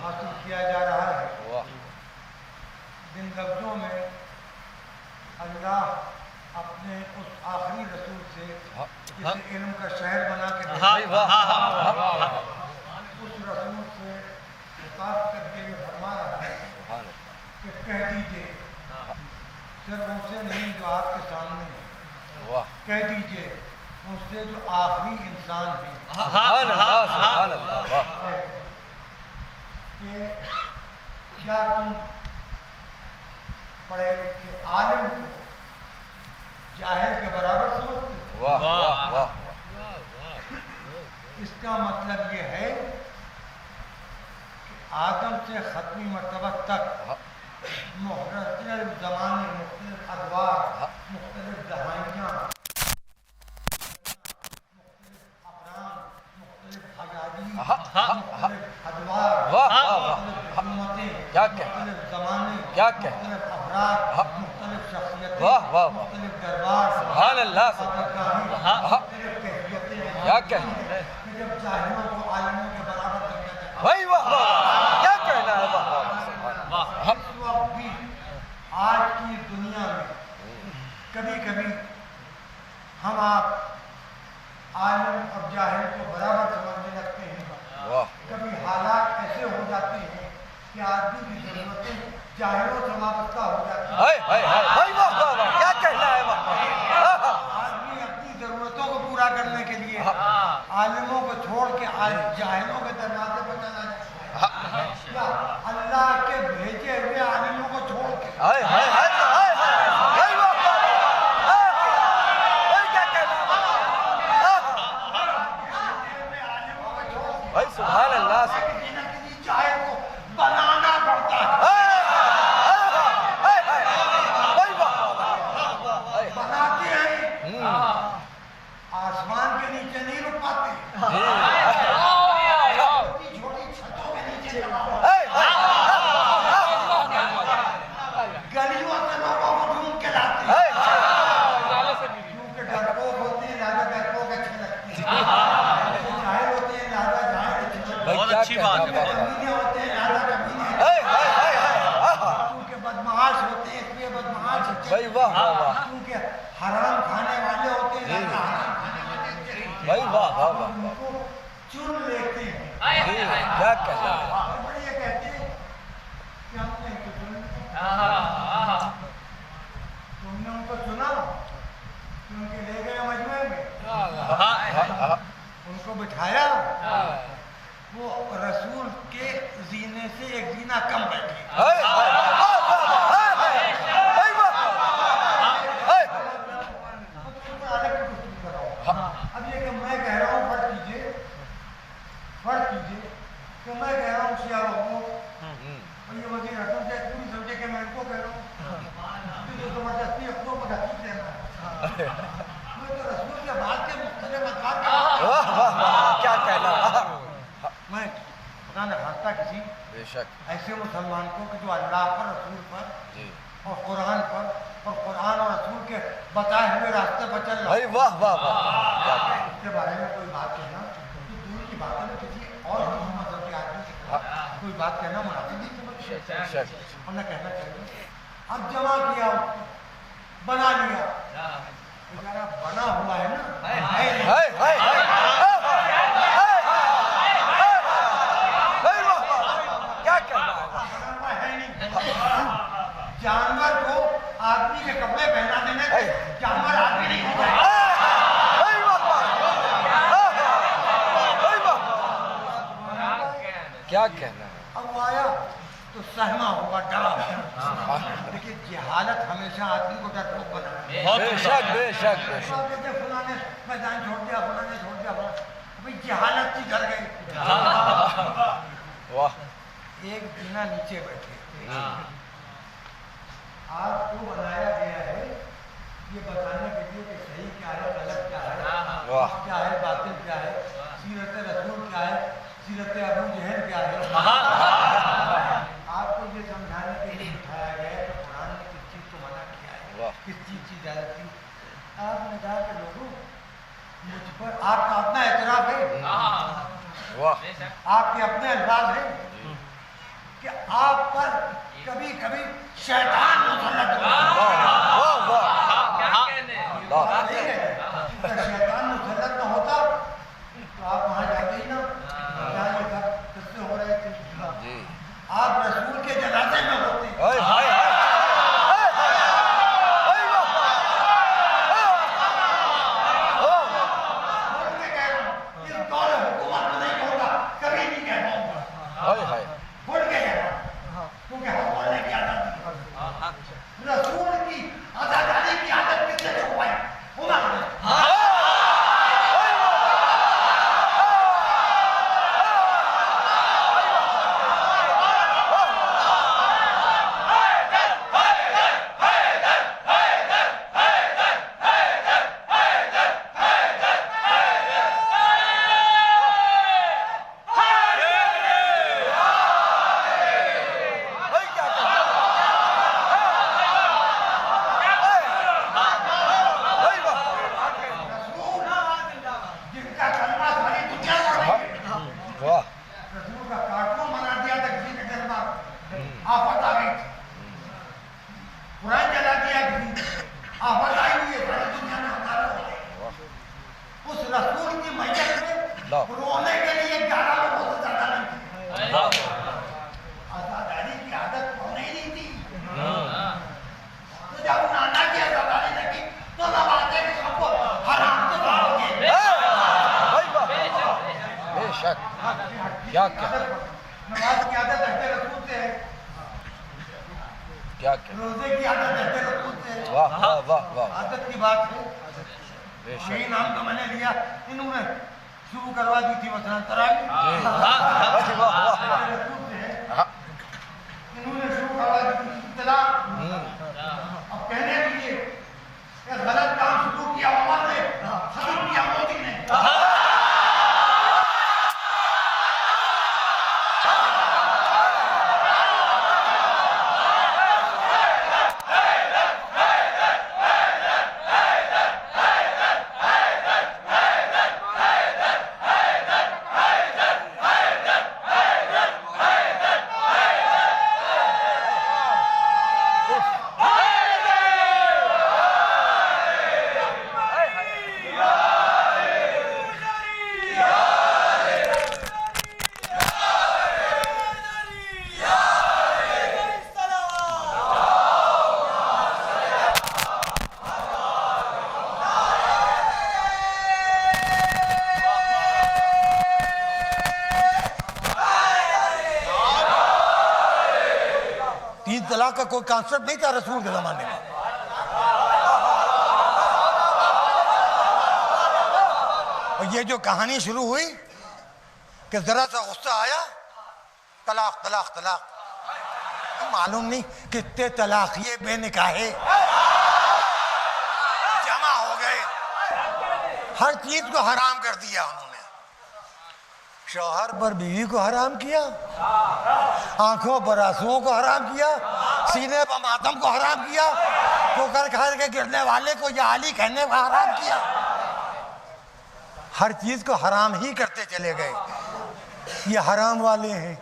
حاصل کیا جا رہا ہے. جن لفظوں میں اللہ اپنے اس آخری رسول سے جسے علم کا شہر بنا کے اس رسول سے خطاب کر کے یہ فرما رہا ہے کہ کہہ دیجئے، صرف ان سے نہیں جو آپ کے سامنے ہے، کہہ دیجئے ان سے جو آخری انسان ہیں کہ کیا تم پڑھے لکھے عالم کو جاہل کے برابر سمجھتے ہو؟ اس کا مطلب یہ ہے کہ آدم سے ختمی مرتبہ تک مختلف زمانے، مختلف ادوار، مختلف دہائیاں، مختلف افراد، مختلف حجاجی، مختلف ادوار، مختلف حکومتیں، مختلف زمانے، مختلف افراد، مختلف شخصیتیں، مختلف دربار، مختلف کیفیتیں، کہ جب جاہلوں کو عالموں کے برابر کر دیا جاتا ہے. اس وقت بھی آج کی دنیا میں کبھی کبھی ہم آپ عالم اور جاہل کو برابر سمجھنے لگتے ہیں. کبھی حالات ایسے ہو جاتے ہیں کہ آدمی کی ضرورتیں جاہلوں سے وابستہ ہو جاتی ہیں. آدمی اپنی ضرورتوں کو پورا کرنے کے لیے عالموں کو چھوڑ کے جاہلوں کے دروازے پر چلا جاتا ہے، یا اللہ کے بھیجے ہوئے عالموں کو چھوڑ کے سبحان اللہ جاہل کو بنانا پڑتا ہے. بناتے ہیں، آسمان کے نیچے نہیں رک پاتے، چھوٹی چھوٹی چھتوں کے نیچے گلیوں سے لوگوں کو ڈھونڈ کے لاتے ہیں، کیونکہ ڈرپوک ہوتے ہیں لہذا ڈرپوک اچھے لگتے ہیں، جاہل ہوتے ہیں لہذا جاہل اچھے لگتے ہیں، بہت اچھی بات ہے. کمینے ہوتے ہیں لہذا کمینے، کیونکہ بدمعاش ہوتے ہیں اس لیے بدمعاش اچھے، کیونکہ حرام کھانے والے ہوتے ہیں لہذا حرام کھانے والے اچھے، ان کو چن لیتے ہیں. بڑے یہ کہتے ہیں کہ ہم نے ان کو چن لیا، تم نے ان کو چنا، ان کے لے گئے مجمع میں، ان کو بٹھایا، وہ رسول کے زینے سے ایک زینہ کم بیٹھے. اب یہ کہ میں کہہ رہا ہوں فرض کیجئے کہ میں کہہ رہا ہوں سیاہ لوگوں اور یہ وزیر اعظم سے پوری سمجھے کہ میں ان کو کہہ رہا ہوں، جو زبردستی اپنوں کو دھکیل دینا ہے. میں تو رسول کے بعد کے مختلف ادوار کیا کہنا. میں خدا نہ خواستہ کسی ایسے مسلمان کو کہ جو اللہ پر، رسول پر اور قرآن پر اور قرآن اور رسول کے بتائے ہوئے راستے پر چل رہا ہے، اس کے بارے میں کوئی بات کہنا تو دور کی بات ہے. کسی اور مذہب کے آدمی کے خلاف کوئی بات کہنا مناسب نہیں سمجھتے، اور نہ کہنا چاہیے. اب جمع کیا، بنا لیا، بیچارہ بنا ہوا ہے نا، جانور کو آدمی کے کپڑے پہنا دینے سے جانور آدمی نہیں ہو جائے. کیا کہنا ہے. اب وہ آیا تو سہما ہوگا، ڈرا ہوگا، لیکن جہالت ہمیشہ آدمی کو ڈرپوک بناتی ہے. بے شک فلاں نے میدان چھوڑ دیا، فلاں نے چھوڑ دیا، بھائی جہالت کی ڈر گئی. ایک دینا نیچے بیٹھے، آپ کو بنایا گیا ہے یہ بتانے کے لیے کہ صحیح کیا ہے، غلط کیا ہے، حق کیا ہے، باطل کیا ہے، سیرت رسول کیا ہے، سیرت ابو جہل کیا ہے. آپ کو یہ سمجھانے کے لیے بٹھایا گیا ہے کہ قرآن نے کس چیز کو منع کیا ہے، کس چیز کی اجازت دی. آپ نے کہا کہ لوگوں مجھ پر آپ کا اپنا اعتراف ہے، آپ کے اپنے الفاظ ہیں، کہ آپ پر کبھی کبھی شیطان مسلط ہوتا ہے. واہ واہ اگر شیطان مسلط نہ ہوتا تو آپ وہاں جاتے ہی نا. کیا یہ سب قصے ہو رہے تھے؟ آپ رسول کے جنازے میں ہوتے. رسول کی عزاداری کی عادت کس نے چھپائی؟ عمر نے. رسول کا کاٹنا منا دیا تھا کسی کے گھر میں. آفت آ گئی تھی. قرآن جلا دیا کسی. آفت آئی ہوئی ہے ساری دنیا میں ہمارا. اس رسول کی میت میں رونے کے لیے 11 لوگوں سے زیادہ نہیں تھی. عزاداری کی عادت ہونے ہی نہیں تھی. تو جب نانا کی عزاداری لگی تو نوازے کے سب کو حرام تو ہو گئے. بے شک. کیا نماز کی عادت اہل رسول سے ہے. کیا روزے کی عادت اہل رسول سے ہے. واہ واہ واہ واہ. عادت کی بات ہے. بے یہی شک. نام تو میں نے لیا. انہوں نے شروع کروا دی تھی مثلا تراویح. واہ واہ. اہل رسول سے ہے. انہوں نے شروع کروا دی تھی اطلاع. اب کہنے کے لیے ایک غلط کام شروع کیا عمر نے، ختم کیا مودی نے. تین طلاق کا کوئی کانسیپٹ نہیں تھا رسول کے زمانے میں. اور یہ جو کہانی شروع ہوئی کہ ذرا سا غصہ آیا، طلاق طلاق طلاق. معلوم نہیں کتنے طلاق یہ بے نکاحے جمع ہو گئے. ہر چیز کو حرام کر دیا انہوں نے. شوہر پر بیوی کو حرام کیا، آنکھوں پر آنسوؤں کو حرام کیا، سینے پر ماتم کو حرام کیا، ٹھوکر کھا کے گرنے والے کو یا علی کہنے کو حرام کیا. ہر چیز کو حرام ہی کرتے چلے گئے. یہ حرام والے ہیں.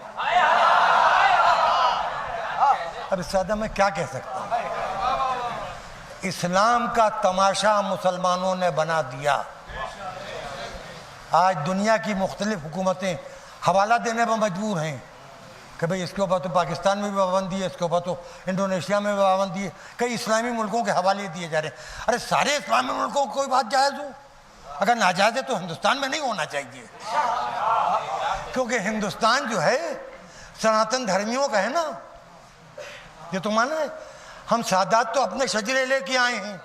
اب اس سادہ میں کیا کہہ سکتا ہوں. اسلام کا تماشا مسلمانوں نے بنا دیا. آج دنیا کی مختلف حکومتیں حوالہ دینے پر مجبور ہیں کہ بھئی اس کے اوپر تو پاکستان میں بھی پابندی ہے، اس کے اوپر تو انڈونیشیا میں بھی پابندی ہے. کئی اسلامی ملکوں کے حوالے دیے جا رہے ہیں. ارے سارے اسلامی ملکوں کو کوئی بات جائز ہو؟ اگر ناجائز ہے تو ہندوستان میں نہیں ہونا چاہیے. کیونکہ ہندوستان جو ہے سناتن دھرمیوں کا ہے نا. یہ تو مانا ہے. ہم سادات تو اپنے شجرے لے کے آئے ہیں.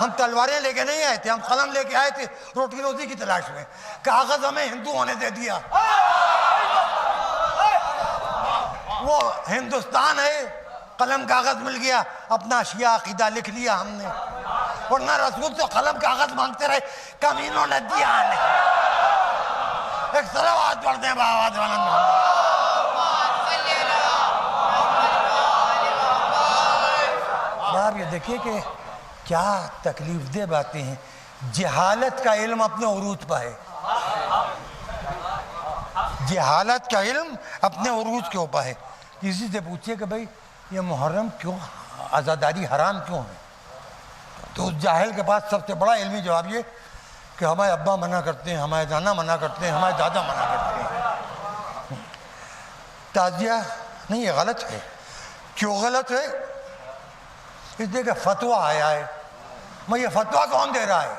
ہم تلواریں لے کے نہیں آئے تھے. ہم قلم لے کے آئے تھے روٹی روزی کی تلاش میں. کاغذ ہمیں ہندو ہونے دے دیا. وہ ہندوستان ہے. قلم کاغذ مل گیا، اپنا اشیاء عقیدہ لکھ لیا ہم نے. ورنہ رسول تو قلم کاغذ مانگتے رہے. کمینوں نے دیا نہیں. ایک صلوات پڑھتے ہیں بآواز بلند. آپ یہ دیکھیے کہ کیا تکلیف دہ باتیں ہیں. جہالت کا علم اپنے عروج پہ ہے. جہالت کا علم اپنے عروج کے اوپر ہے. کسی سے پوچھیے کہ بھائی یہ محرم کیوں عزاداری حرام کیوں ہے، تو اس جاہل کے پاس سب سے بڑا علمی جواب یہ کہ ہمارے ابا منع کرتے ہیں، ہمارے نانا منع کرتے ہیں، ہمارے دادا منع کرتے ہیں. تعزیہ نہیں، یہ غلط ہے. کیوں غلط ہے؟ اس لیے کہ فتویٰ آیا ہے. میں یہ فتویٰ کون دے رہا ہے؟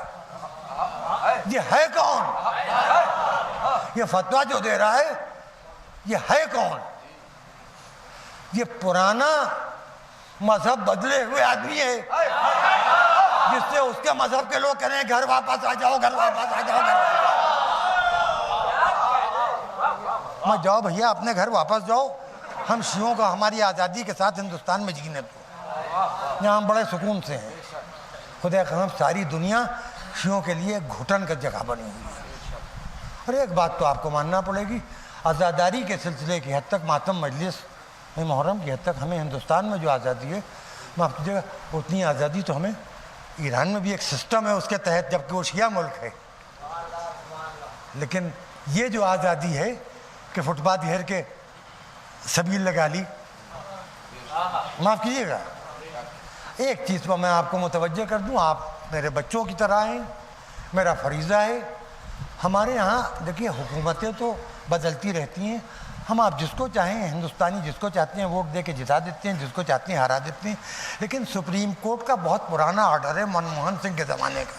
یہ ہے کون؟ یہ فتویٰ جو دے رہا ہے یہ ہے کون؟ یہ پرانا مذہب بدلے ہوئے آدمی ہے جس سے اس کے مذہب کے لوگ کہہ رہے ہیں گھر واپس آ جاؤ، گھر واپس آ جاؤ. میں جاؤ بھیا اپنے گھر واپس جاؤ. ہم شیعوں کا ہماری آزادی کے ساتھ ہندوستان میں جینے دو، یہاں ہم بڑے سکون سے ہیں. خدا قسم ساری دنیا شیعوں کے لیے گھٹن کا جگہ بنی ہوئی ہے. اور ایک بات تو آپ کو ماننا پڑے گی، عزاداری کے سلسلے کی حد تک، ماتم مجلس محرم کی حد تک ہمیں ہندوستان میں جو آزادی ہے، میں آپ کی جگہ اتنی آزادی تو ہمیں ایران میں بھی ایک سسٹم ہے اس کے تحت، جبکہ وہ شیعہ ملک ہے. لیکن یہ جو آزادی ہے کہ فٹ پاتھ گھیر کے سبیل لگا لی، معاف کیجیے گا، ایک چیز پر میں آپ کو متوجہ کر دوں، آپ میرے بچوں کی طرح ہیں، میرا فریضہ ہے. ہمارے ہاں دیکھیے حکومتیں تو بدلتی رہتی ہیں، ہم آپ جس کو چاہیں ہندوستانی جس کو چاہتے ہیں ووٹ دے کے جتا دیتے ہیں، جس کو چاہتے ہیں ہرا دیتے ہیں. لیکن سپریم کورٹ کا بہت پرانا آرڈر ہے منموہن سنگھ کے زمانے کا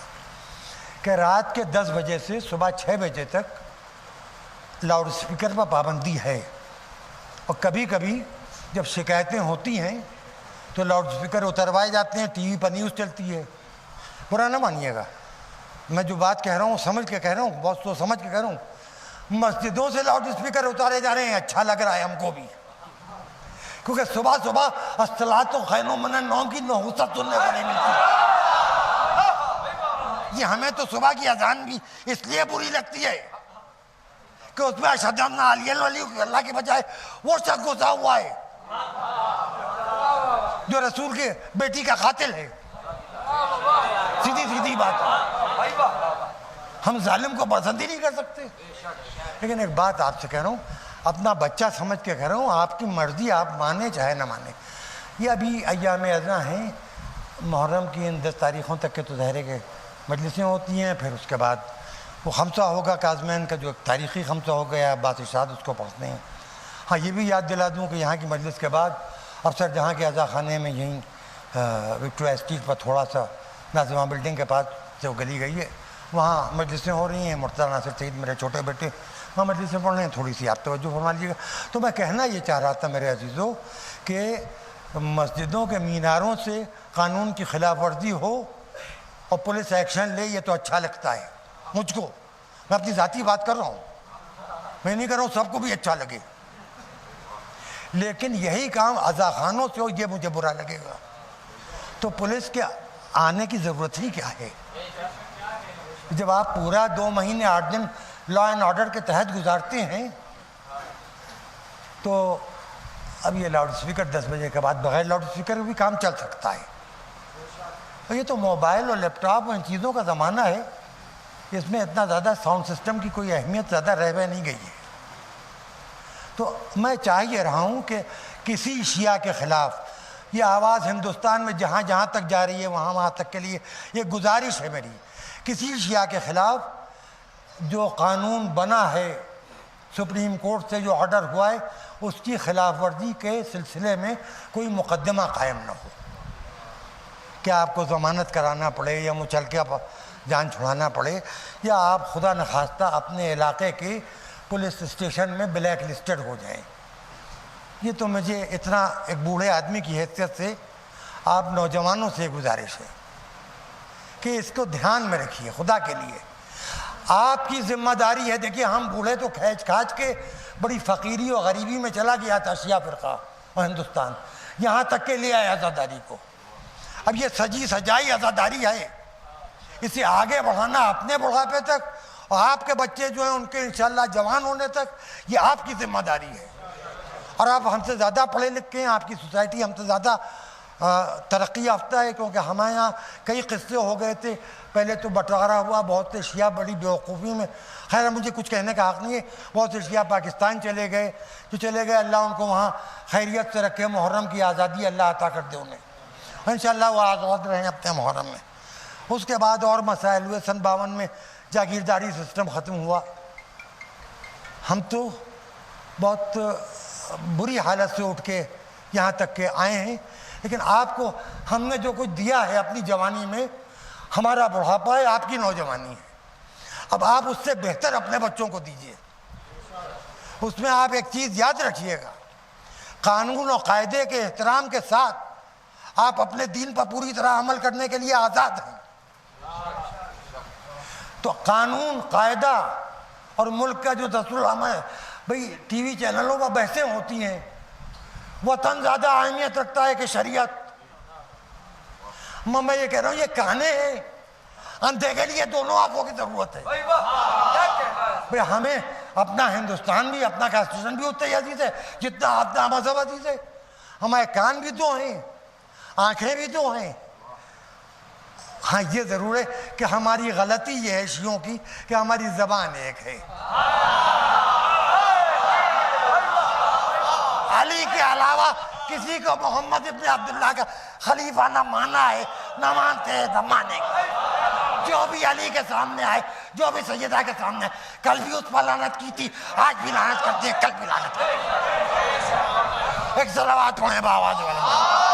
کہ رات کے 10 بجے سے صبح 6 بجے تک لاؤڈ اسپیکر پر پابندی ہے. اور کبھی کبھی جب شکایتیں ہوتی ہیں تو لاؤڈ اسپیکر اتروائے جاتے ہیں، ٹی وی پر نیوز چلتی ہے. برا نہ مانیے گا، میں جو بات کہہ رہا ہوں سمجھ کے کہہ رہا ہوں، بہت سوچ سمجھ کے کہہ رہا ہوں. مسجدوں سے لاؤڈ اسپیکر اتارے جا رہے ہیں، اچھا لگ رہا ہے ہم کو بھی، کیونکہ صبح صبح الصلاۃ خیر من النوم کی نحوست سننے کو نہیں ملتی. یہ ہمیں تو صبح کی اذان بھی اس لیے بری لگتی ہے کہ اس میں اشہد ان علی اللہ کے بجائے وہ شخص گھسا ہوا ہے جو رسول کے بیٹی کا قاتل ہے. سیدھی بات ہے، ہم ظالم کو پسند ہی نہیں کر سکتے. لیکن ایک بات آپ سے کہہ رہا ہوں، اپنا بچہ سمجھ کے کہہ رہا ہوں، آپ کی مرضی، آپ مانیں چاہے نہ مانیں. یہ ابھی ایام اذاں ہیں، محرم کی ان 10 تاریخوں تک کے تو ظاہر کے مجلسیں ہوتی ہیں، پھر اس کے بعد وہ خمسہ ہوگا کاظمین کا جو ایک تاریخی خمسہ ہو گیا، عباس ارشاد اس کو پڑھتے ہیں. ہاں یہ بھی یاد دلا دوں کہ یہاں کی مجلس کے بعد افسر جہاں کے عزا خانے میں یہیں وکٹوریہ اسٹریٹ پر تھوڑا سا ناظمہ بلڈنگ کے پاس سے وہ گلی گئی ہے، وہاں مجلسیں ہو رہی ہیں. مرتضیٰ ناصر سعید میرے چھوٹے بیٹے وہاں مجلسیں پڑھ رہے ہیں، تھوڑی سی آپ توجہ فرما لیجیے گا. تو میں کہنا یہ چاہ رہا تھا میرے عزیزوں کہ مسجدوں کے میناروں سے قانون کی خلاف ورزی ہو اور پولیس ایکشن لے، یہ تو اچھا لگتا ہے مجھ کو. میں اپنی ذاتی بات کر رہا ہوں، میں نہیں کر رہا ہوں سب کو بھی اچھا لگے، لیکن یہی کام عزا خانوں سے ہو یہ مجھے برا لگے گا. تو پولیس کے آنے کی ضرورت ہی کیا ہے جب آپ پورا 2 مہینے 8 دن لا اینڈ آرڈر کے تحت گزارتے ہیں. تو اب یہ لاؤڈ اسپیکر 10 بجے کے بعد بغیر لاؤڈ اسپیکر بھی کام چل سکتا ہے. یہ تو موبائل اور لیپ ٹاپ اور ان چیزوں کا زمانہ ہے، اس میں اتنا زیادہ ساؤنڈ سسٹم کی کوئی اہمیت زیادہ رہ نہیں گئی ہے. تو میں چاہ یہ رہا ہوں کہ کسی شیعہ کے خلاف یہ آواز ہندوستان میں جہاں جہاں تک جا رہی ہے وہاں تک کے لیے یہ گزارش ہے میری، کسی شیعہ کے خلاف جو قانون بنا ہے سپریم کورٹ سے جو آرڈر ہوا ہے اس کی خلاف ورزی کے سلسلے میں کوئی مقدمہ قائم نہ ہو. کیا آپ کو ضمانت کرانا پڑے یا مچلکہ جان چھڑانا پڑے، یا آپ خدا نخواستہ اپنے علاقے کے پولیس اسٹیشن میں بلیک لسٹڈ ہو جائیں. یہ تو مجھے اتنا ایک بوڑھے آدمی کی حیثیت سے آپ نوجوانوں سے گزارش ہے کہ اس کو دھیان میں رکھیے. خدا کے لیے آپ کی ذمہ داری ہے. دیکھیے ہم بوڑھے تو کھینچ کھانچ کے بڑی فقیری اور غریبی میں چلا گیا تھا شیعہ فرقہ اور ہندوستان، یہاں تک کے لے آئے عزاداری کو. اب یہ سجی سجائی عزاداری ہے، اسے آگے بڑھانا اپنے بڑھاپے تک اور آپ کے بچے جو ہیں ان کے انشاءاللہ جوان ہونے تک یہ آپ کی ذمہ داری ہے. اور آپ ہم سے زیادہ پڑھے لکھے ہیں، آپ کی سوسائٹی ہم سے زیادہ ترقی یافتہ ہے، کیونکہ ہمارے یہاں کئی قصے ہو گئے تھے، پہلے تو بٹوارا ہوا، بہت سے شیعہ بڑی بیوقوفی میں، خیر مجھے کچھ کہنے کا حق نہیں ہے، بہت سے شیعہ پاکستان چلے گئے، جو چلے گئے اللہ ان کو وہاں خیریت سے رکھے، محرم کی آزادی اللہ عطا کر دے انہیں، انشاءاللہ وہ آزاد رہیں اپنے محرم میں۔ اس کے بعد اور مسائل ہوئے، سن 52 میں جاگیرداری سسٹم ختم ہوا، ہم تو بہت بری حالت سے اٹھ کے یہاں تک کہ آئے ہیں، لیکن آپ کو ہم نے جو کچھ دیا ہے اپنی جوانی میں، ہمارا بڑھاپا ہے، آپ کی نوجوانی ہے، اب آپ اس سے بہتر اپنے بچوں کو دیجئے۔ اس میں آپ ایک چیز یاد رکھیے گا، قانون و قاعدے کے احترام کے ساتھ آپ اپنے دین پر پوری طرح عمل کرنے کے لیے آزاد ہیں۔ تو قانون، قاعدہ اور ملک کا جو دستور عمل ہے، بھئی ٹی وی چینلوں پر بحثیں ہوتی ہیں، وطن زیادہ اہمیت رکھتا ہے کہ شریعت۔ میں یہ کہہ رہا ہوں یہ کہنے ہیں، اندھے کے لیے دونوں آنکھوں کی ضرورت ہے۔ بھئی ہمیں اپنا ہندوستان بھی، اپنا کانسٹیٹیوشن بھی اتنا ہی عزیز ہے جتنا اپنا مذہب عزیز ہے، ہمارے کان بھی دو ہیں، آنکھیں بھی دو ہیں۔ ہاں یہ ضرور ہے کہ ہماری غلطی یہ ہے شیعوں کی کہ ہماری زبان ایک ہے، علی کے علاوہ کسی کو محمد ابن عبداللہ کا خلیفہ نہ مانا ہے، نہ مانتے ہیں، نہ مانیں گے۔ جو بھی علی کے سامنے آئے، جو بھی سیدہ کے سامنے آئے، کل بھی اس پر لعنت کی تھی، آج بھی لعنت کرتے ہیں، کل بھی لعنت کرتے ہیں۔ ایک صلوات پڑھیں بآواز والا۔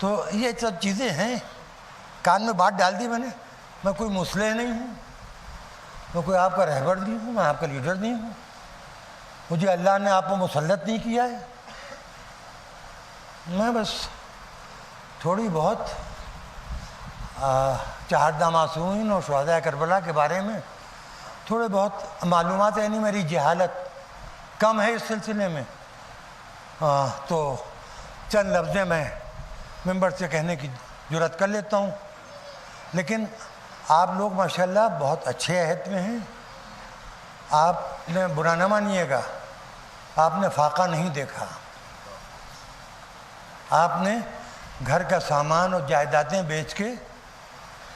تو یہ سب چیزیں ہیں، کان میں بات ڈال دی میں کوئی مسلح نہیں ہوں، میں کوئی آپ کا رہبر نہیں ہوں، میں آپ کا لیڈر نہیں ہوں، مجھے اللہ نے آپ کو مسلط نہیں کیا ہے، میں بس تھوڑی بہت چہاردہ معصومین اور شہداء کربلا کے بارے میں تھوڑے بہت معلومات، یعنی میری جہالت کم ہے اس سلسلے میں، تو چند لفظیں میں ممبر سے کہنے کی جرات کر لیتا ہوں۔ لیکن آپ لوگ ماشاءاللہ بہت اچھے عہد میں ہیں، آپ نے برا نہ مانیے گا، آپ نے فاقہ نہیں دیکھا، آپ نے گھر کا سامان اور جائیدادیں بیچ کے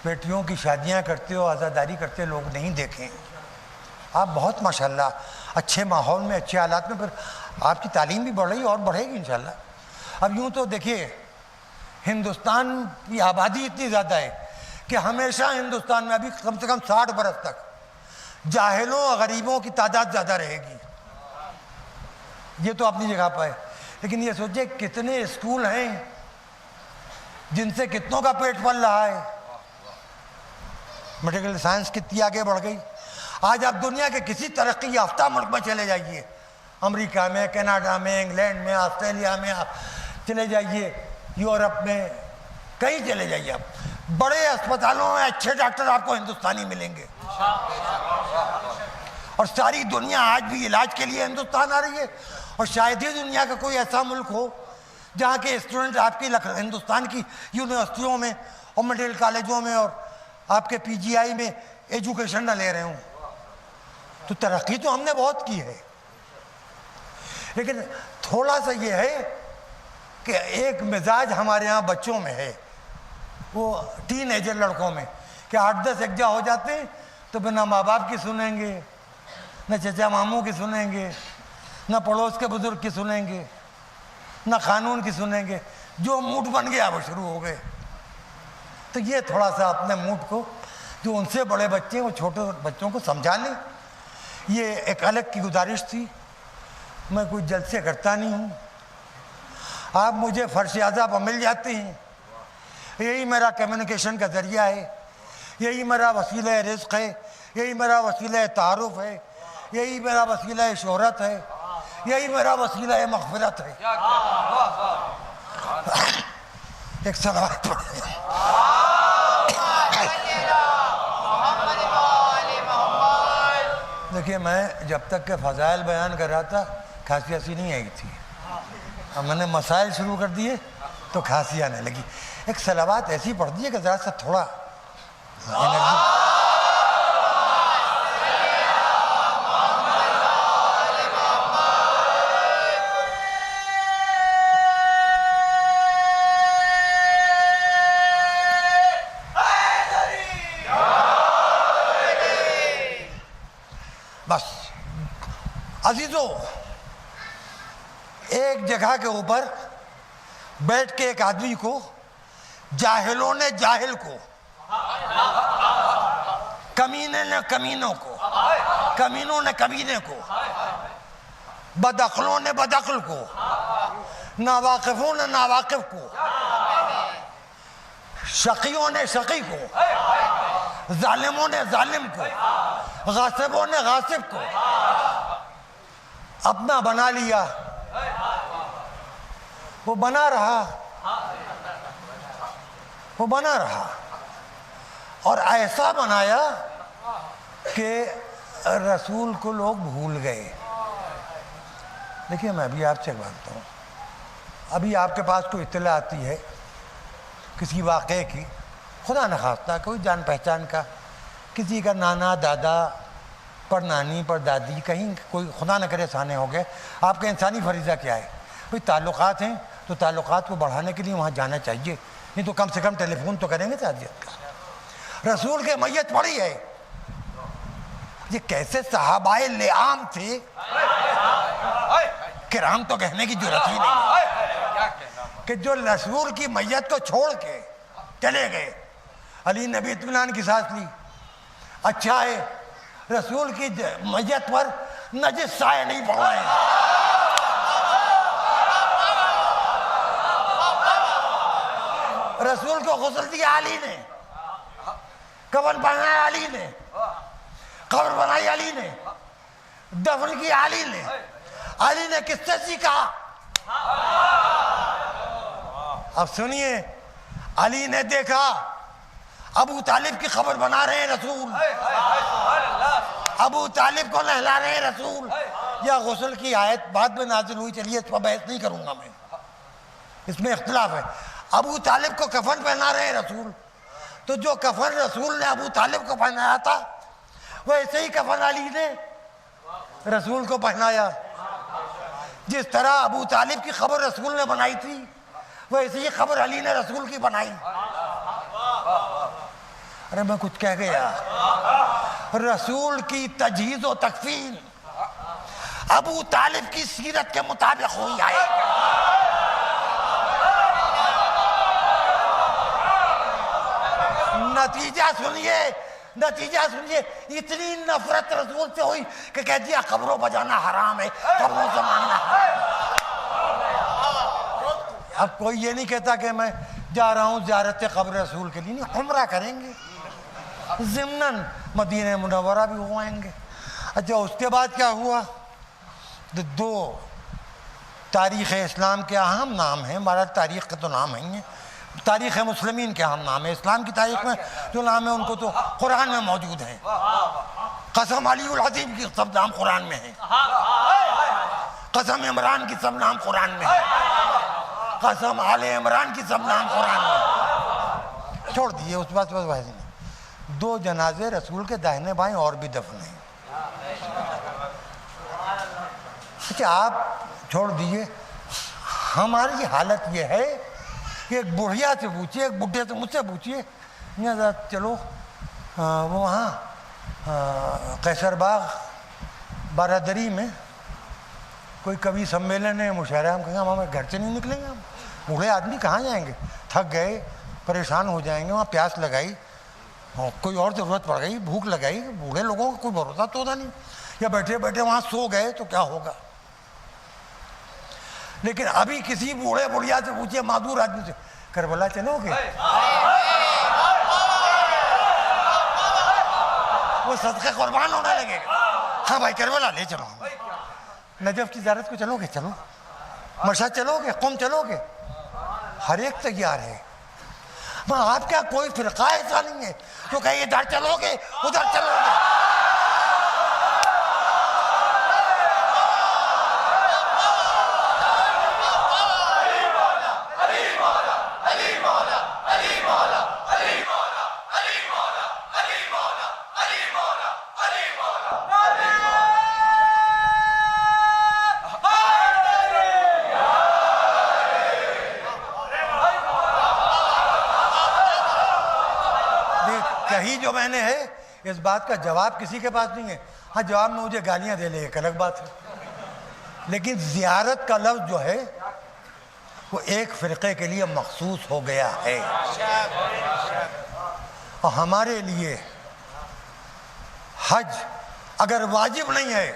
بیٹیوں کی شادیاں کرتے ہو، عزاداری کرتے لوگ نہیں دیکھیں۔ آپ بہت ماشاءاللہ اچھے ماحول میں، اچھے حالات میں، پھر آپ کی تعلیم بھی بڑھ رہی اور بڑھے گی انشاءاللہ۔ اب یوں تو دیکھیے ہندوستان کی آبادی اتنی زیادہ ہے کہ ہمیشہ ہندوستان میں ابھی کم سے کم 60 برس تک جاہلوں اور غریبوں کی تعداد زیادہ رہے گی، یہ تو اپنی جگہ پہ ہے۔ لیکن یہ سوچیں کتنے اسکول ہیں جن سے کتنوں کا پیٹ پل رہا ہے، میڈیکل سائنس کتنی آگے بڑھ گئی۔ آج آپ دنیا کے کسی ترقی یافتہ ملک میں چلے جائیے، امریکہ میں، کینیڈا میں، انگلینڈ میں، آسٹریلیا میں، آپ چلے جائیے، یورپ میں، کہیں چلے جائیے، آپ بڑے اسپتالوں میں اچھے ڈاکٹر آپ کو ہندوستانی ملیں گے، اور ساری دنیا آج بھی علاج کے لیے ہندوستان آ رہی ہے، اور شاید ہی دنیا کا کوئی ایسا ملک ہو جہاں کے اسٹوڈنٹ آپ کی ہندوستان کی یونیورسٹیوں میں اور میڈیکل کالجوں میں اور آپ کے پی جی آئی میں ایجوکیشن نہ لے رہے ہوں۔ تو ترقی تو ہم نے بہت کی ہے، لیکن تھوڑا سا یہ ہے کہ ایک مزاج ہمارے ہاں بچوں میں ہے، وہ ٹین ایجر لڑکوں میں، کہ 8-10 یکجا ہو جاتے ہیں تو پھر نہ ماں باپ کی سنیں گے، نہ چچا ماموں کی سنیں گے، نہ پڑوس کے بزرگ کی سنیں گے، نہ قانون کی سنیں گے، جو موڈ بن گیا وہ شروع ہو گئے۔ تو یہ تھوڑا سا اپنے موڈ کو، جو ان سے بڑے بچے ہیں وہ چھوٹے بچوں کو سمجھا لیں، یہ ایک الگ کی گزارش تھی۔ میں کوئی جلسے کرتا نہیں ہوں، آپ مجھے فرش اعضاء پر مل جاتے ہیں، یہی میرا کمیونیکیشن کا ذریعہ ہے، یہی میرا وسیلہ رزق ہے، یہی میرا وسیلہ تعارف ہے، یہی میرا وسیلہ شہرت ہے، یہی میرا وسیلہ مغفرت ہے۔ ایک صلوات پڑھیں۔ دیکھیے میں جب تک کہ فضائل بیان کر رہا تھا کھانسی ایسی نہیں آئی تھی، اب میں نے مسائل شروع کر دیے تو کھانسی آنے لگی. ایک صلوات ایسی پڑھ دی ہے کہ ذرا سا تھوڑا انرجی. بس عزیزو، ایک جگہ کے اوپر بیٹھ کے ایک آدمی کو جاہلوں نے جاہل کو، کمینے نے کمینوں کو، کمینوں نے کمینے کو، بدعقلوں نے بدعقل کو، ناواقفوں نے ناواقف کو، شقیوں نے شقی کو، ظالموں نے ظالم کو، غاصبوں نے غاصب کو اپنا بنا لیا. وہ بنا رہا، وہ بنا رہا، اور ایسا بنایا کہ رسول کو لوگ بھول گئے. دیکھیے میں بھی آپ سے بات ہوں، ابھی آپ کے پاس کوئی اطلاع آتی ہے کسی واقعے کی، خدا نخواستہ کوئی جان پہچان کا، کسی کا نانا دادا پر نانی پر دادی کہیں کوئی خدا نہ کرے سانے ہو گئے، آپ کا انسانی فریضہ کیا ہے؟ بھئی تعلقات ہیں تو تعلقات کو بڑھانے کے لیے وہاں جانا چاہیے، نہیں تو کم سے کم ٹیلی فون تو کریں گے تعزیت کا. رسول کے میت پڑی ہے. یہ کیسے صحابہ لیام تھے، کرام تو کہنے کی جرات ہی نہیں، کہ جو رسول کی میت کو چھوڑ کے چلے گئے. علی نے بھی اطمینان کی سانس لی. اچھا ہے رسول کی میت پر نجس سائے نہیں پڑ رہے ہیں. رسول کو غسل دیا علی نے، کفن پہنایا علی نے، قبر بنائی علی نے، دفن کی علی نے. علی نے کس سے سیکھا؟ اب سنیے، علی نے دیکھا ابو طالب کی خبر بنا رہے ہیں رسول، ابو طالب کو نہلا رہے ہیں رسول. یا غسل کی آیت بعد میں نازل ہوئی، چلیے اس پر بحث نہیں کروں گا میں، اس میں اختلاف ہے. ابو طالب کو کفن پہنا رہے ہیں رسول، تو جو کفن رسول نے ابو طالب کو پہنایا تھا ویسے ہی کفن علی نے رسول کو پہنایا. جس طرح ابو طالب کی خبر رسول نے بنائی تھی ویسے ہی خبر علی نے رسول کی بنائی. ارے میں کچھ کہہ گیا. رسول کی تجہیز و تکفین ابو طالب کی سیرت کے مطابق ہوئی آئے. نتیجہ سنیے، نتیجہ سنیے، اتنی نفرت رسول سے ہوئی کہ کہہ دیا قبروں بجانا حرام ہے، قبروں سے ماننا حرام ہے. اب کوئی یہ نہیں کہتا کہ میں جا رہا ہوں زیارت قبر رسول کے لیے، نہیں، عمرہ کریں گے، ضمناً مدینہ منورہ بھی ہو آئیں گے. اچھا اس کے بعد کیا ہوا؟ دو تاریخ اسلام کے اہم نام ہیں، ہمارا تاریخ کا تو نام نہیں ہے، تاریخ مسلمین کے اہم نام ہے. اسلام کی تاریخ میں جو نام ہے ان کو تو قرآن میں موجود ہیں. قسم علی العظیم کی سب نام قرآن میں ہیں، قسم عمران کی سب نام قرآن میں ہیں، قسم آل عمران کی سب نام قرآن میں ہیں. چھوڑ دیئے اس بات بس بحث نہیں. دو جنازے رسول کے داہنے بائیں اور بھی دفن ہیں. اچھا آپ چھوڑ دیئے، ہماری حالت یہ ہے کہ ایک بڑھیا سے پوچھئے، ایک بڑھے سے مجھ سے پوچھئے، چلو وہاں قیصر باغ بارادری میں کوئی کبھی سمیلن ہے، مشاعرہ، ہم کہیں ہم گھر سے نہیں نکلیں گے، ہم بوڑھے آدمی کہاں جائیں گے، تھک گئے، پریشان ہو جائیں گے. وہاں پیاس لگائی، کوئی اور ضرورت پڑ گئی، بھوک لگائی، بوڑھے لوگوں کا کوئی بھروسہ تو ہوتا نہیں، یا بیٹھے بیٹھے وہاں سو گئے تو کیا ہوگا. لیکن ابھی کسی بوڑھے بڑھیا سے پوچھئے، معذور آدمی سے، کربلا چلو گے؟ وہ صدقے قربان ہونے لگے گا. ہاں بھائی کربلا لے چلو، نجف کی زیارت کو چلو گے؟ چلو. مشہد چلو گے؟ قم چلو گے؟ ہر ایک تیار ہے. آپ کیا کوئی فرقہ ایسا نہیں ہے جو کہے ادھر چلو گے ادھر چلو گے؟ کہی جو میں نے ہے، اس بات کا جواب کسی کے پاس نہیں ہے. ہاں جواب میں مجھے گالیاں دے لے ایک الگ بات ہے، لیکن زیارت کا لفظ جو ہے وہ ایک فرقے کے لیے مخصوص ہو گیا ہے، اور ہمارے لیے حج اگر واجب نہیں ہے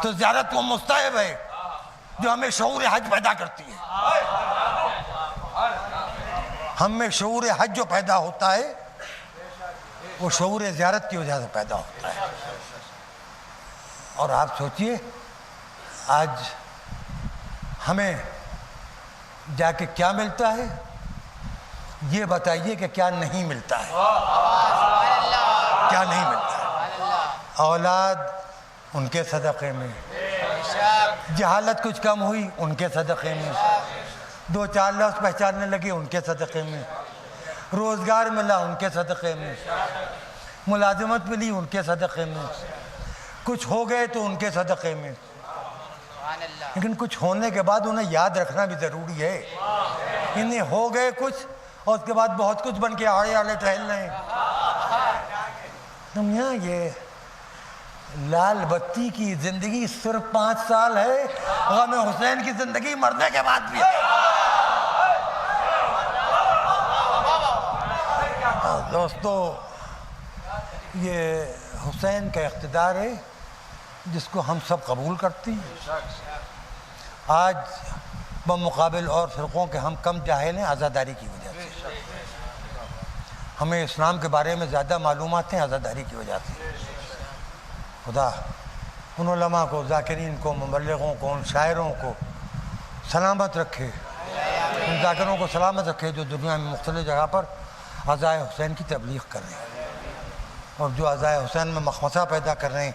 تو زیارت وہ مستحب ہے جو ہمیں شعور حج پیدا کرتی ہے. ہم میں شعور حج جو پیدا ہوتا ہے وہ شعور زیارت کی وجہ سے پیدا ہوتا ہے. اور آپ سوچئے آج ہمیں جا کے کیا ملتا ہے، یہ بتائیے کہ کیا نہیں ملتا ہے. کیا نہیں ملتا ہے؟ اولاد ان کے صدقے میں، جہالت کچھ کم ہوئی ان کے صدقے میں، 2-4 لفظ پہچاننے لگے ان کے صدقے میں، روزگار ملا ان کے صدقے میں، ملازمت ملی ان کے صدقے میں، کچھ ہو گئے تو ان کے صدقے میں. لیکن کچھ ہونے کے بعد انہیں یاد رکھنا بھی ضروری ہے. انہیں ہو گئے کچھ اور اس کے بعد بہت کچھ بن کے آڑے آڑے ٹہل رہے ہیں. دنیا یہ لال بتی کی زندگی صرف 5 سال ہے، غم حسین کی زندگی مرنے کے بعد بھی ہے. دوستو یہ حسین کا اقتدار ہے جس کو ہم سب قبول کرتے ہیں. آج بمقابل اور فرقوں کے ہم کم جاہل ہیں عزاداری کی وجہ سے. ہمیں اسلام کے بارے میں زیادہ معلومات ہیں عزاداری کی وجہ سے. خدا ان علماء کو، ذاکرین کو، مبلغوں کو، ان شاعروں کو سلامت رکھے، ان ذاکروں کو سلامت رکھے جو دنیا میں مختلف جگہ پر عزائے حسین کی تبلیغ کر رہے ہیں اور جو عزائے حسین میں مخمصہ پیدا کر رہے ہیں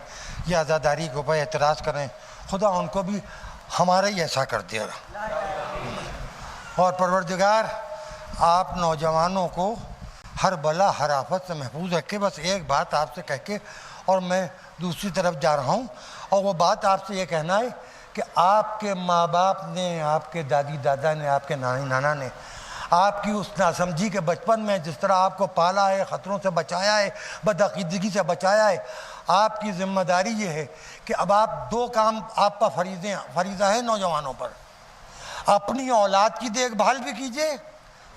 یا عزاداری کے اوپر اعتراض کر رہے ہیں. خدا ان کو بھی ہمارا ہی ایسا کر دے گا. اور پروردگار آپ نوجوانوں کو ہر بلا ہر آفت سے محفوظ رکھے. بس ایک بات آپ سے کہہ کے اور میں دوسری طرف جا رہا ہوں، اور وہ بات آپ سے یہ کہنا ہے کہ آپ کے ماں باپ نے، آپ کے دادی دادا نے، آپ کے نانی نانا نے آپ کی اس ناسمجھی کے بچپن میں جس طرح آپ کو پالا ہے، خطروں سے بچایا ہے، بدعقیدگی سے بچایا ہے، آپ کی ذمہ داری یہ ہے کہ اب آپ 2 کام آپ کا فریضہ ہے نوجوانوں پر. اپنی اولاد کی دیکھ بھال بھی کیجئے،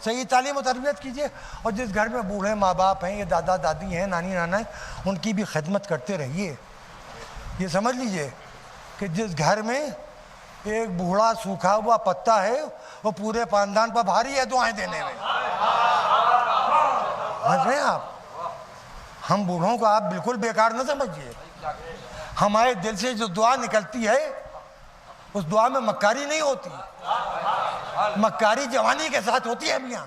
صحیح تعلیم و تربیت کیجئے، اور جس گھر میں بوڑھے ماں باپ ہیں، یہ دادا دادی ہیں، نانی نانا ہیں، ان کی بھی خدمت کرتے رہیے. یہ سمجھ لیجئے کہ جس گھر میں ایک بوڑھا سوکھا ہوا پتا ہے وہ پورے خاندان پر بھاری ہے دعائیں دینے میں. سمجھ رہے ہیں آپ؟ ہم بوڑھوں کو آپ بالکل بیکار نہ سمجھیے. ہمارے دل سے جو دعا نکلتی ہے اس دعا میں مکاری نہیں ہوتی. مکاری جوانی کے ساتھ ہوتی ہے میاں،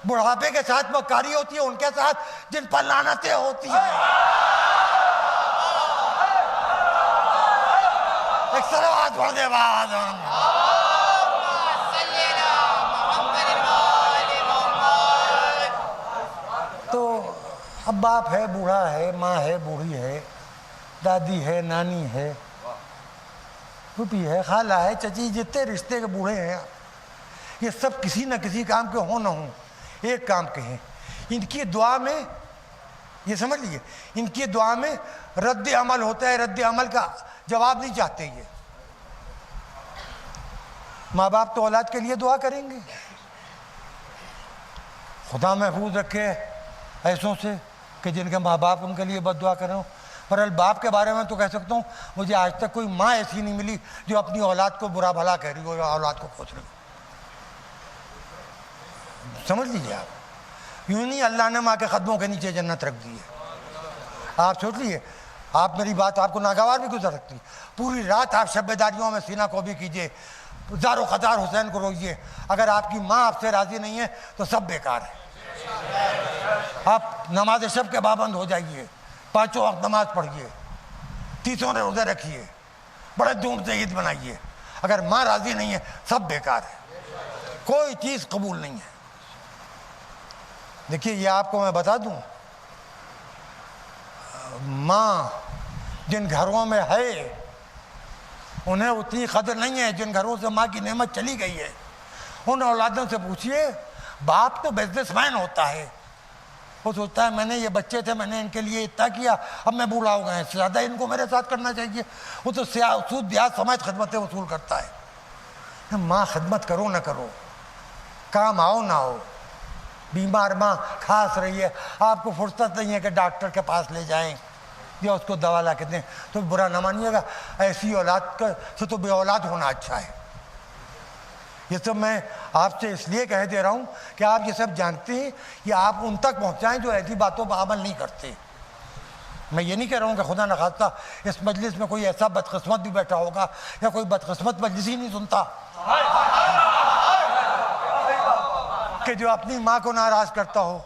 بڑھاپے کے ساتھ مکاری ہوتی ہے ان کے ساتھ جن پر لعنتیں ہوتی ہیں. ایک صلوات پڑھ دے بعد. تو اب باپ ہے بوڑھا ہے، ماں ہے بوڑھی ہے، دادی ہے، نانی ہے، پھوپھی ہے، خالہ ہے، چچی، جتنے رشتے کے بوڑھے ہیں یہ سب کسی نہ کسی کام کے ہوں نہ ہوں ایک کام کے ہیں. ان کی دعا میں یہ سمجھ لیجیے ان کی دعا میں رد عمل ہوتا ہے. رد عمل کا جواب نہیں چاہتے. یہ ماں باپ تو اولاد کے لیے دعا کریں گے. خدا محفوظ رکھے ایسوں سے کہ جن کے ماں باپ ان کے لیے بد دعا کر رہے ہوں. پر باپ کے بارے میں تو کہہ سکتا ہوں مجھے آج تک کوئی ماں ایسی نہیں ملی جو اپنی اولاد کو برا بھلا کہہ رہی ہو یا اولاد کو کھوج رہی ہو. سمجھ لیجیے آپ، یوں نہیں اللہ نے ماں کے قدموں کے نیچے جنت رکھ دی ہے. آپ سوچ لیجیے، آپ میری بات آپ کو ناگوار بھی گزر سکتی. پوری رات آپ شب بیداریوں میں سینہ کو بھی کیجیے، زارو قطار حسین کو روئیے. اگر آپ کی ماں آپ سے راضی نہیں ہے تو سب بیکار ہے. آپ نماز شب کے پابند ہو جائیے، 5 وقت نماز پڑھیے، 30 روزے رکھیے، بڑے دھوم سے عید بنائیے. اگر ماں راضی نہیں ہے سب بیکار ہے، کوئی چیز قبول نہیں ہے. دیکھیے یہ آپ کو میں بتا دوں، ماں جن گھروں میں ہے انہیں اتنی قدر نہیں ہے. جن گھروں سے ماں کی نعمت چلی گئی ہے ان اولادوں سے پوچھئے، باپ تو بزنس مین ہوتا ہے، وہ سوچتا ہے میں نے یہ بچے تھے میں نے ان کے لیے اتنا کیا اب میں بوڑھا ہو گیا اس سے زیادہ ان کو میرے ساتھ کرنا چاہیے. وہ تو سود بیاج سمیت خدمتیں وصول کرتا ہے. ماں خدمت کرو نہ کرو, کام آؤ نہ آؤ, بیمار ماں کھانس رہی ہے, آپ کو فرصت نہیں ہے کہ ڈاکٹر کے پاس لے جائیں یا اس کو دوا لا کے دیں, تو برا نہ مانیے گا, ایسی اولاد سے تو بے اولاد ہونا اچھا ہے. یہ سب میں آپ سے اس لیے کہہ دے رہا ہوں کہ آپ یہ سب جانتے ہیں, یہ آپ ان تک پہنچائیں جو ایسی باتوں پر عمل نہیں کرتے. میں یہ نہیں کہہ رہا ہوں کہ خدا نخواستہ اس مجلس میں کوئی ایسا بدقسمت بھی بیٹھا ہوگا یا کوئی بدقسمت مجلس ہی نہیں سنتا کہ جو اپنی ماں کو ناراض کرتا ہو,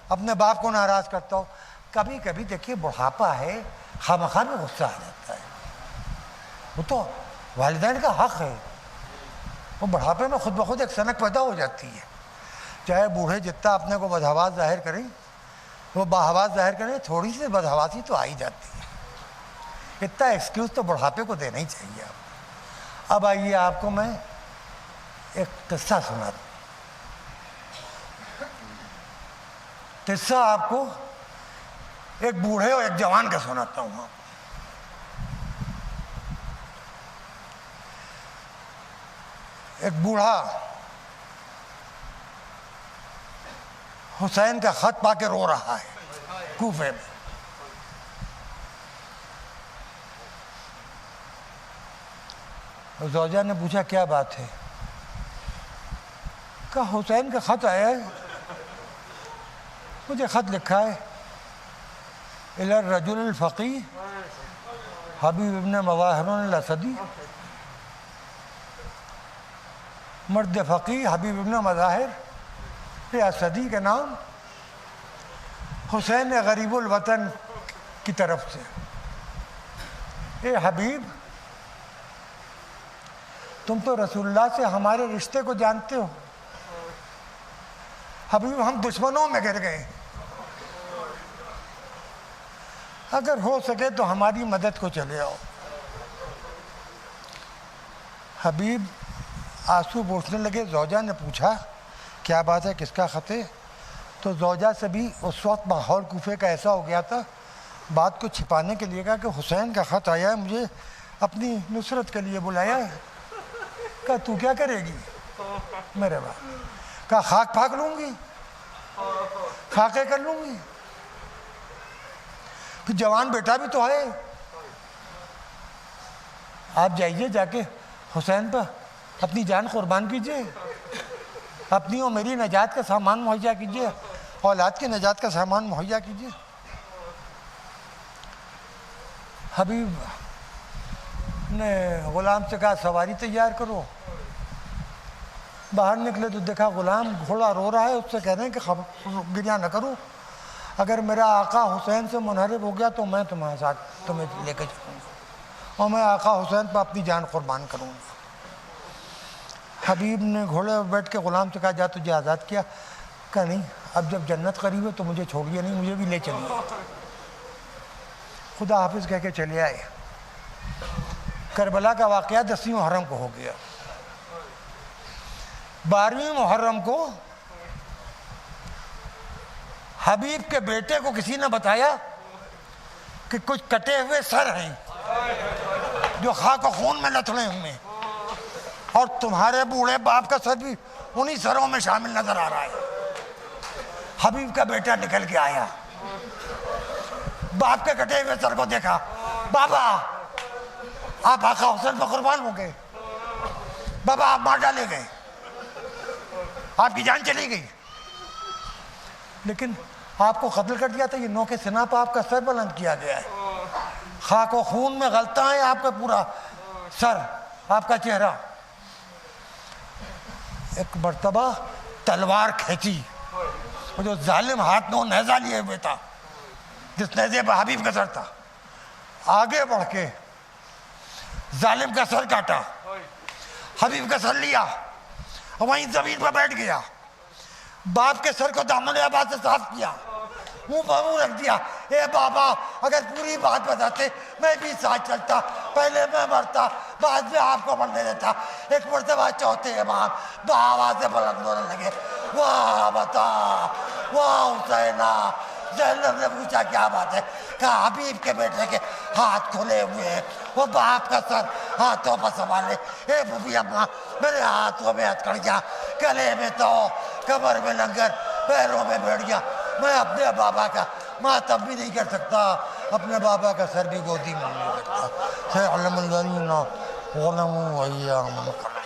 اپنے باپ کو ناراض کرتا ہو. کبھی کبھی دیکھیے بڑھاپا ہے, خواہ میں غصہ آ جاتا ہے, وہ تو والدین کا حق ہے. وہ بڑھاپے میں خود بخود ایک سنک پیدا ہو جاتی ہے. چاہے بوڑھے جتنا اپنے کو بدحواس ظاہر کریں, وہ باحواس ظاہر کریں, تھوڑی سی بدحواسی تو آ ہی جاتی ہے. اتنا ایکسکیوز تو بڑھاپے کو دینا ہی چاہیے. اب آئیے آپ کو میں ایک قصہ سناتا ہوں. قصہ آپ کو ایک بوڑھے اور ایک جوان کا سناتا ہوں. ایک بوڑھا حسین کا خط پا کے رو رہا ہے کوفے میں. زوجہ نے پوچھا کیا بات ہے؟ کہا حسین کا خط آیا ہے, مجھے خط لکھا ہے الی الرجل الفقی حبیب ابن مظاہر الاسدی. مرد فقی حبیب ابن مظاہر اسدی کے نام حسین غریب الوطن کی طرف سے. اے حبیب, تم تو رسول اللہ سے ہمارے رشتے کو جانتے ہو. حبیب ہم دشمنوں میں گر گئے, اگر ہو سکے تو ہماری مدد کو چلے آؤ. حبیب آنسو پوچھنے لگے. زوجہ نے پوچھا کیا بات ہے, کس کا خط ہے؟ تو زوجہ سے بھی اس وقت ماحول کوفے کا ایسا ہو گیا تھا, بات کو چھپانے کے لیے کہا کہ حسین کا خط آیا ہے, مجھے اپنی نصرت کے لیے بلایا ہے. کہا تو کیا کرے گی میرے باپ؟ کہا خاک پھاک لوں گی, خاکے کر لوں گی. پھر جوان بیٹا بھی تو ہے, آپ جائیے جا کے حسین پر اپنی جان قربان کیجئے, اپنی اور میری نجات کا سامان مہیا کیجئے, اولاد کی نجات کا سامان مہیا کیجئے. حبیب نے غلام سے کہا سواری تیار کرو. باہر نکلے تو دیکھا غلام گھوڑا رو رہا ہے, اس سے کہہ رہے ہیں کہ گریہ نہ کرو, اگر میرا آقا حسین سے منحرف ہو گیا تو میں تمہارے ساتھ تمہیں لے کے چلوں گا اور میں آقا حسین پر اپنی جان قربان کروں گا. حبیب نے گھوڑے پر بیٹھ کے غلام سے کہا جا تجھے آزاد کیا. کہا نہیں, اب جب جنت قریب ہے تو مجھے چھوڑیے نہیں, مجھے بھی لے چلیے. خدا حافظ کہہ کے چلے آئے. کربلا کا واقعہ 10ویں محرم کو ہو گیا. 12ویں محرم کو حبیب کے بیٹے کو کسی نے بتایا کہ کچھ کٹے ہوئے سر ہیں جو خاک و خون میں لتڑے ہوئے, اور تمہارے بوڑھے باپ کا سر بھی انہی سروں میں شامل نظر آ رہا ہے. حبیب کا بیٹا نکل کے آیا, باپ کے کٹے ہوئے سر کو دیکھا. بابا آپ آقا حسین پر قربان ہو گئے, بابا آپ مار ڈالے گئے, آپ کی جان چلی گئی, لیکن آپ کو قتل کر دیا تھا. یہ نوک سنا پہ آپ کا سر بلند کیا گیا ہے, خاک و خون میں غلطہ ہے آپ کا پورا سر, آپ کا چہرہ. ایک مرتبہ تلوار کھینچی, وہ جو ظالم ہاتھ میں وہ نیزہ لیے ہوئے تھا, جس نیزے پہ حبیب کا سر تھا, آگے بڑھ کے ظالم کا سر کاٹا, حبیب کا سر لیا اور وہیں زمین پر بیٹھ گیا. باپ کے سر کو دامن عباس سے صاف کیا, منہ پر منہ رکھ دیا. اے بابا اگر پوری بات بتاتے میں بھی ساتھ چلتا, پہلے میں مرتا بعد میں آپ کو مرنے دیتا. ایک مرتبہ چوتھے امام بآواز سے بلند ہونے لگے, واہ بتا واہ حسینہ. زینب نے پوچھا کیا بات ہے؟ کہا حبیب کے بیٹے کے ہاتھ کھلے ہوئے ہیں, وہ باپ کا سر ہاتھوں پر سنبھالے. اے بوبی اماں, میرے ہاتھوں میں ہتھکڑیاں, گلے میں تو, کمر میں لنگر, پیروں میں بھیڑیاں. میں اپنے بابا کا ماتم بھی نہیں کر سکتا, اپنے بابا کا سر بھی گودی میں نہیں سکتا. سيعلم الذين ظلموا أيام القيامة.